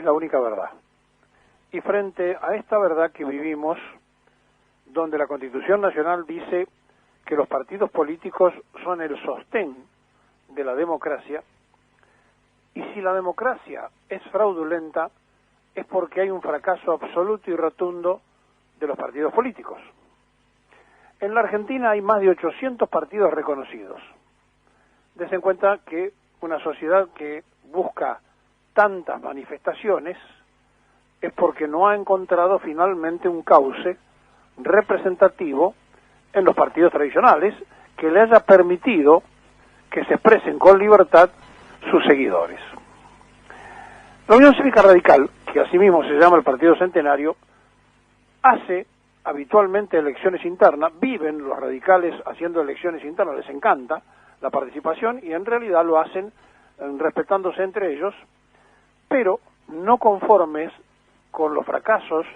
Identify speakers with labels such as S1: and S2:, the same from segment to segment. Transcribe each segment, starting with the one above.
S1: es la única verdad. Y frente a esta verdad que vivimos, donde la Constitución Nacional dice que los partidos políticos son el sostén de la democracia, y si la democracia es fraudulenta, es porque hay un fracaso absoluto y rotundo de los partidos políticos. En la Argentina hay más de 800 partidos reconocidos. Des en cuenta que una sociedad que busca tantas manifestaciones es porque no ha encontrado finalmente un cauce representativo en los partidos tradicionales que le haya permitido que se expresen con libertad sus seguidores. La Unión Cívica Radical, que asimismo se llama el Partido Centenario, hace habitualmente elecciones internas, viven los radicales haciendo elecciones internas, les encanta la participación y en realidad lo hacen respetándose entre ellos, pero no conformes con los fracasos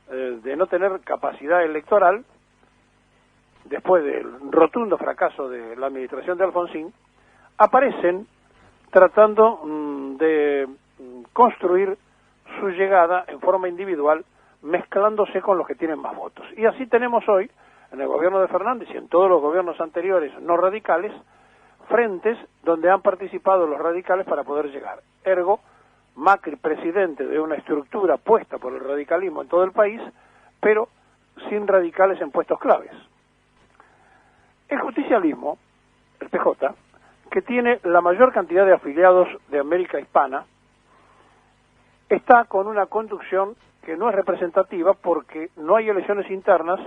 S1: de no tener capacidad electoral, después del rotundo fracaso de la administración de Alfonsín, aparecen tratando de construir su llegada en forma individual, mezclándose con los que tienen más votos. Y así tenemos hoy, en el gobierno de Fernández y en todos los gobiernos anteriores no radicales, frentes donde han participado los radicales para poder llegar. Ergo, Macri, presidente de una estructura puesta por el radicalismo en todo el país, pero sin radicales en puestos claves. El justicialismo, el PJ, que tiene la mayor cantidad de afiliados de América Hispana, está con una conducción que no es representativa porque no hay elecciones internas,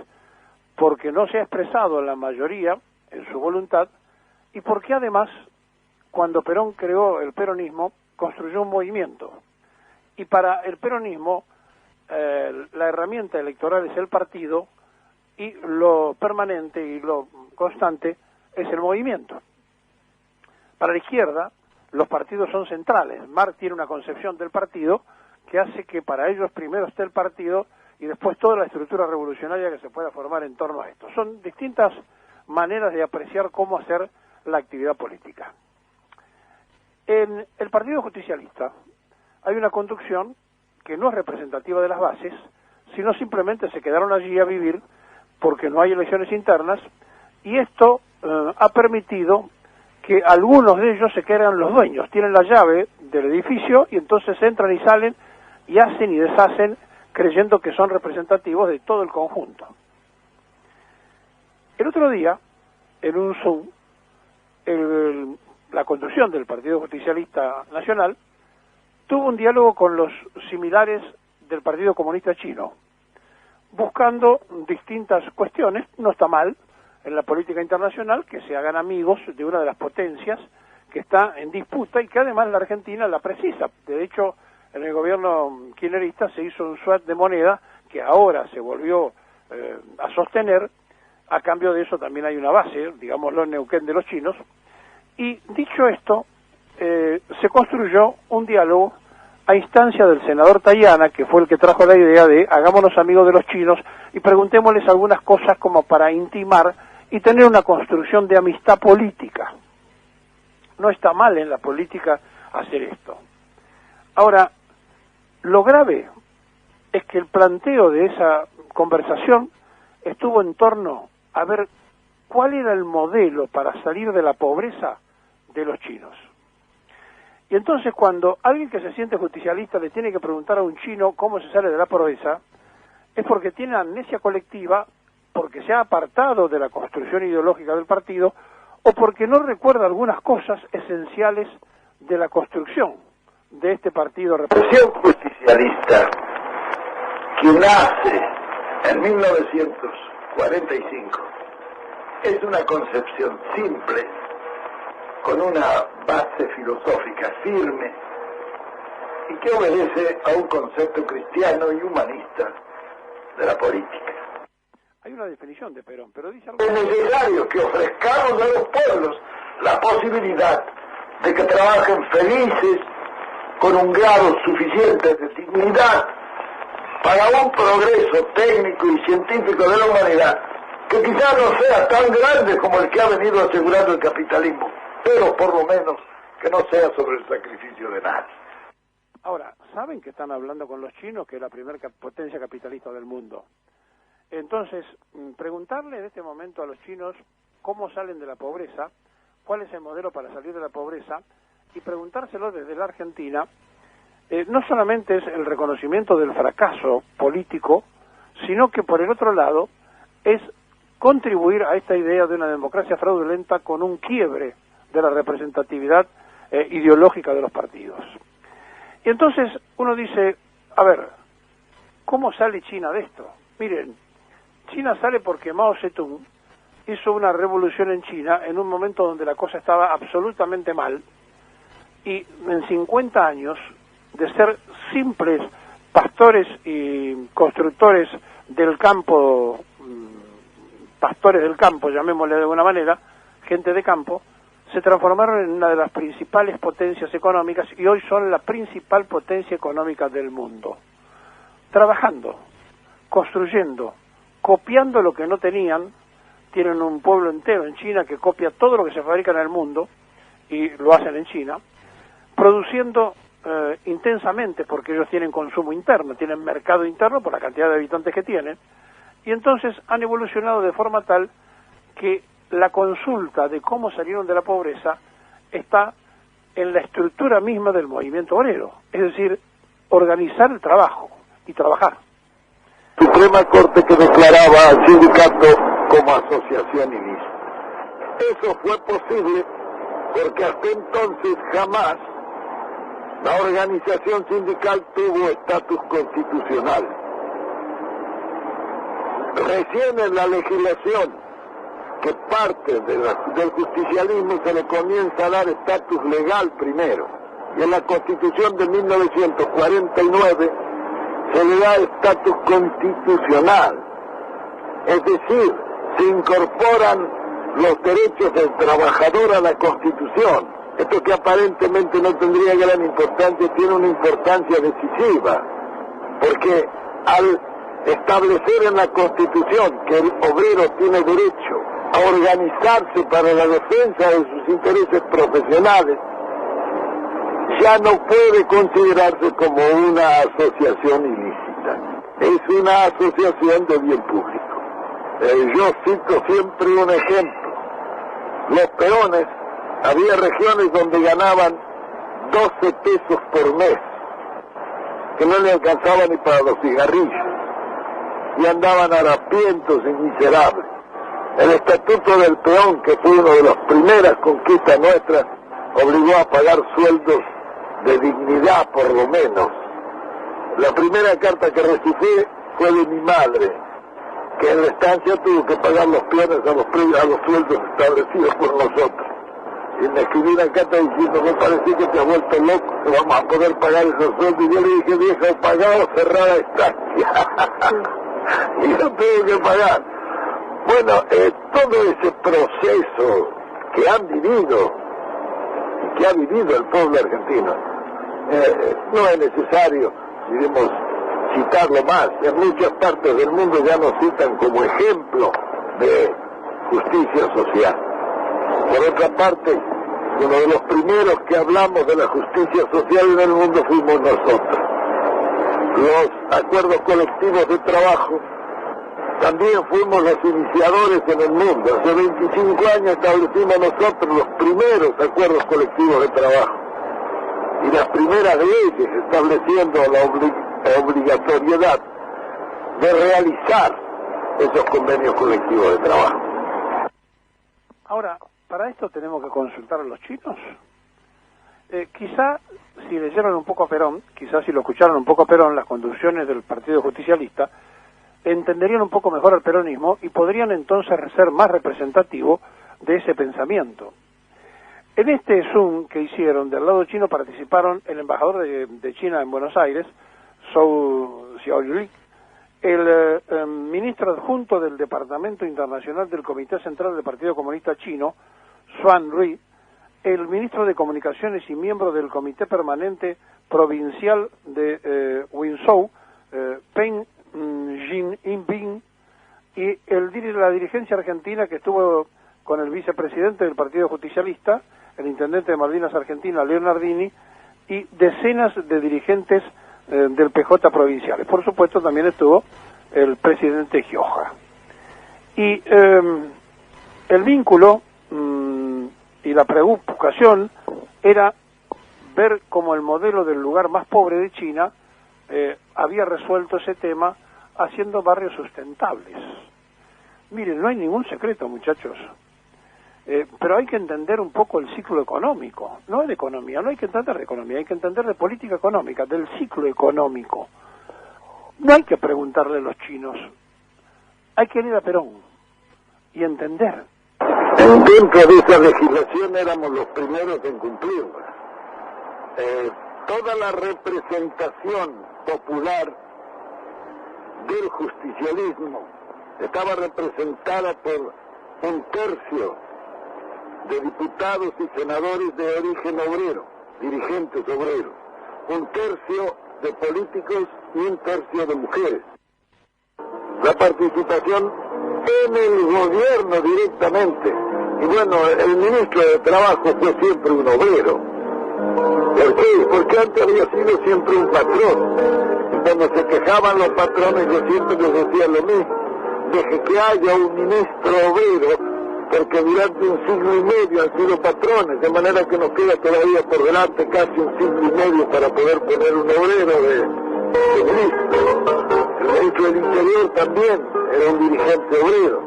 S1: porque no se ha expresado la mayoría en su voluntad y porque además, cuando Perón creó el peronismo, construyó un movimiento. Y para el peronismo, la herramienta electoral es el partido y lo permanente y lo constante es el movimiento. Para la izquierda, los partidos son centrales. Marx tiene una concepción del partido que hace que para ellos primero esté el partido y después toda la estructura revolucionaria que se pueda formar en torno a esto. Son distintas maneras de apreciar cómo hacer la actividad política. En el Partido Justicialista hay una conducción que no es representativa de las bases, sino simplemente se quedaron allí a vivir porque no hay elecciones internas, y esto ha permitido que algunos de ellos se queden los dueños, tienen la llave del edificio y entonces entran y salen y hacen y deshacen creyendo que son representativos de todo el conjunto. El otro día, en un Zoom, la conducción del Partido Justicialista Nacional tuvo un diálogo con los similares del Partido Comunista Chino, buscando distintas cuestiones. No está mal en la política internacional que se hagan amigos de una de las potencias que está en disputa y que además la Argentina la precisa. De hecho, en el gobierno kirchnerista se hizo un swap de moneda que ahora se volvió a sostener. A cambio de eso también hay una base, digámoslo, en Neuquén de los chinos. Y dicho esto, se construyó un diálogo a instancia del senador Tayana, que fue el que trajo la idea de hagámonos amigos de los chinos y preguntémosles algunas cosas como para intimar y tener una construcción de amistad política. No está mal en la política hacer esto. Ahora, lo grave es que el planteo de esa conversación estuvo en torno a ver cuál era el modelo para salir de la pobreza de los chinos. Y entonces cuando alguien que se siente justicialista le tiene que preguntar a un chino cómo se sale de la pobreza, es porque tiene amnesia colectiva, porque se ha apartado de la construcción ideológica del partido, o porque no recuerda algunas cosas esenciales de la construcción de este partido.
S2: La represión justicialista que nace en 1945 es una concepción simple, con una base filosófica firme y que obedece a un concepto cristiano y humanista de la política.
S1: Hay una definición de Perón, pero dice algo.
S2: Es necesario que ofrezcamos a los pueblos la posibilidad de que trabajen felices, con un grado suficiente de dignidad, para un progreso técnico y científico de la humanidad, que quizás no sea tan grande como el que ha venido asegurando el capitalismo, pero por lo menos que no sea sobre el sacrificio de nadie.
S1: Ahora, saben que están hablando con los chinos, que es la primera potencia capitalista del mundo. Entonces, preguntarle en este momento a los chinos cómo salen de la pobreza, cuál es el modelo para salir de la pobreza, y preguntárselo desde la Argentina, no solamente es el reconocimiento del fracaso político, sino que por el otro lado es contribuir a esta idea de una democracia fraudulenta con un quiebre de la representatividad ideológica de los partidos. Y entonces uno dice, a ver, ¿cómo sale China de esto? Miren, China sale porque Mao Zedong hizo una revolución en China en un momento donde la cosa estaba absolutamente mal, y en 50 años de ser simples pastores y constructores del campo, pastores del campo, llamémosle de alguna manera, gente de campo, se transformaron en una de las principales potencias económicas y hoy son la principal potencia económica del mundo. Trabajando, construyendo, copiando lo que no tenían. Tienen un pueblo entero en China que copia todo lo que se fabrica en el mundo y lo hacen en China, produciendo intensamente porque ellos tienen consumo interno, tienen mercado interno por la cantidad de habitantes que tienen, y entonces han evolucionado de forma tal que la consulta de cómo salieron de la pobreza está en la estructura misma del movimiento obrero, es decir, organizar el trabajo y trabajar.
S2: Suprema Corte que declaraba al sindicato como asociación ilícita. Eso fue posible porque hasta entonces jamás la organización sindical tuvo estatus constitucional. Recién en la legislación que parte del justicialismo se le comienza a dar estatus legal primero, y en la Constitución de 1949 se le da estatus constitucional, es decir, se incorporan los derechos del trabajador a la Constitución. Esto que aparentemente no tendría gran importancia, tiene una importancia decisiva, porque al establecer en la Constitución que el obrero tiene derecho a organizarse para la defensa de sus intereses profesionales, ya no puede considerarse como una asociación ilícita, es una asociación de bien público. Yo cito siempre un ejemplo. Los peones, había regiones donde ganaban 12 pesos por mes, que no le alcanzaba ni para los cigarrillos, y andaban harapientos y miserables. El Estatuto del Peón, que fue una de las primeras conquistas nuestras, obligó a pagar sueldos de dignidad, por lo menos. La primera carta que recibí fue de mi madre, que en la estancia tuvo que pagar los peones a los sueldos establecidos por nosotros. Y me escribí una carta diciendo, me parece que te has vuelto loco, que vamos a poder pagar esos sueldos. Y yo le dije, vieja, o pagado o cerrar la estancia. Y yo tengo que pagar. Bueno, todo ese proceso que han vivido, y que ha vivido el pueblo argentino, no es necesario, diremos, citarlo más. En muchas partes del mundo ya nos citan como ejemplo de justicia social. Por otra parte, uno de los primeros que hablamos de la justicia social en el mundo fuimos nosotros. Los acuerdos colectivos de trabajo también fuimos los iniciadores en el mundo. Hace 25 años establecimos nosotros los primeros acuerdos colectivos de trabajo y las primeras leyes estableciendo la obligatoriedad de realizar esos convenios colectivos de trabajo.
S1: Ahora, para esto tenemos que consultar a los chinos. Quizá si leyeron un poco a Perón, quizás si lo escucharon un poco a Perón, las conducciones del Partido Justicialista, entenderían un poco mejor al peronismo y podrían entonces ser más representativos de ese pensamiento. En este Zoom que hicieron del lado chino participaron el embajador de China en Buenos Aires, Zhou Xiaoli, el ministro adjunto del Departamento Internacional del Comité Central del Partido Comunista Chino, Xuan Rui, el ministro de Comunicaciones y miembro del Comité Permanente Provincial de Winzhou, Peng Jinping, y la dirigencia argentina que estuvo con el vicepresidente del Partido Justicialista, el intendente de Malvinas Argentina, Leonardini, y decenas de dirigentes del PJ provinciales. Por supuesto también estuvo el presidente Gioja. Y el vínculo y la preocupación era ver cómo el modelo del lugar más pobre de China había resuelto ese tema haciendo barrios sustentables. Miren, no hay ningún secreto, muchachos, pero hay que entender un poco el ciclo económico, no de economía, no hay que entender de economía, hay que entender de política económica, del ciclo económico. No hay que preguntarle a los chinos, hay que ir a Perón y entender.
S2: Dentro de esa legislación éramos los primeros en cumplirla. Toda la representación popular del justicialismo estaba representada por 1/3 de diputados y senadores de origen obrero, dirigentes obreros, 1/3 de políticos y 1/3 de mujeres. La participación en el gobierno directamente, y bueno, el ministro de Trabajo fue siempre un obrero. ¿Por qué? Porque antes había sido siempre un patrón. Y cuando se quejaban los patrones, yo siempre les decía lo mismo: deje que haya un ministro obrero, porque durante un siglo y medio han sido patrones, de manera que nos queda todavía por delante casi un siglo y medio para poder poner un obrero de ministro. El ministro del Interior también era un dirigente obrero.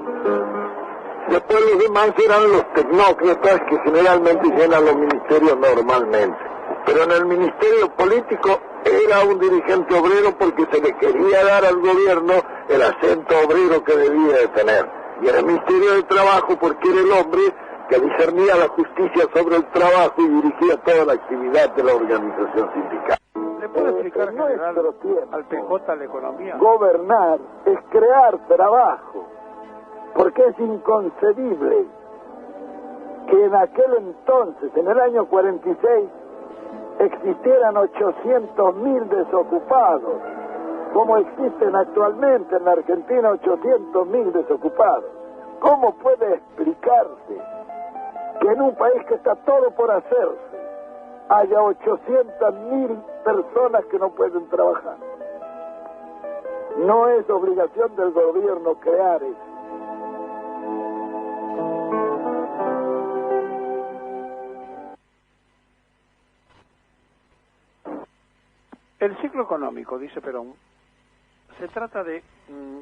S2: Después los demás eran los tecnócratas que generalmente llenan los ministerios normalmente. Pero en el ministerio político era un dirigente obrero porque se le quería dar al gobierno el acento obrero que debía de tener. Y en el Ministerio de Trabajo porque era el hombre que discernía la justicia sobre el trabajo y dirigía toda la actividad de la organización sindical.
S1: ¿Le puedo explicar, general, al PJ la economía?
S2: Gobernar es crear trabajo, porque es inconcebible que en aquel entonces, en el año 46, existieran 800.000 desocupados, como existen actualmente en la Argentina 800.000 desocupados. ¿Cómo puede explicarse que en un país que está todo por hacerse haya 800.000 personas que no pueden trabajar? No es obligación del gobierno crear eso.
S1: El ciclo económico, dice Perón, se trata de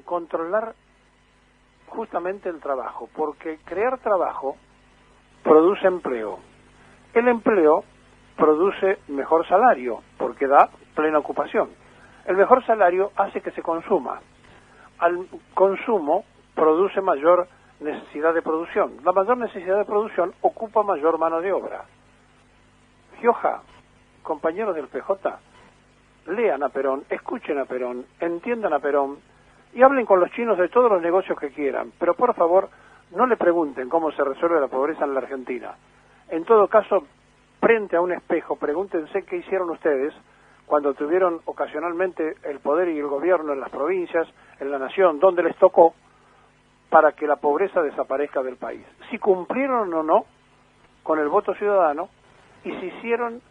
S1: controlar justamente el trabajo, porque crear trabajo produce empleo. El empleo produce mejor salario, porque da plena ocupación. El mejor salario hace que se consuma. Al consumo produce mayor necesidad de producción. La mayor necesidad de producción ocupa mayor mano de obra. Gioja, compañeros del PJ, lean a Perón, escuchen a Perón, entiendan a Perón y hablen con los chinos de todos los negocios que quieran, pero por favor no le pregunten cómo se resuelve la pobreza en la Argentina. En todo caso, frente a un espejo, pregúntense qué hicieron ustedes cuando tuvieron ocasionalmente el poder y el gobierno en las provincias, en la nación, donde les tocó, para que la pobreza desaparezca del país. Si cumplieron o no con el voto ciudadano y si hicieron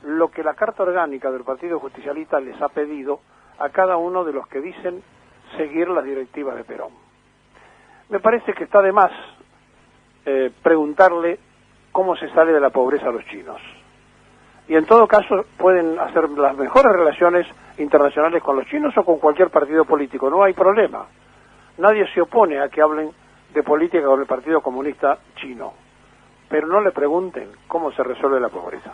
S1: lo que la Carta Orgánica del Partido Justicialista les ha pedido a cada uno de los que dicen seguir las directivas de Perón. Me parece que está de más preguntarle cómo se sale de la pobreza a los chinos. Y en todo caso pueden hacer las mejores relaciones internacionales con los chinos o con cualquier partido político, no hay problema. Nadie se opone a que hablen de política con el Partido Comunista Chino, pero no le pregunten cómo se resuelve la pobreza.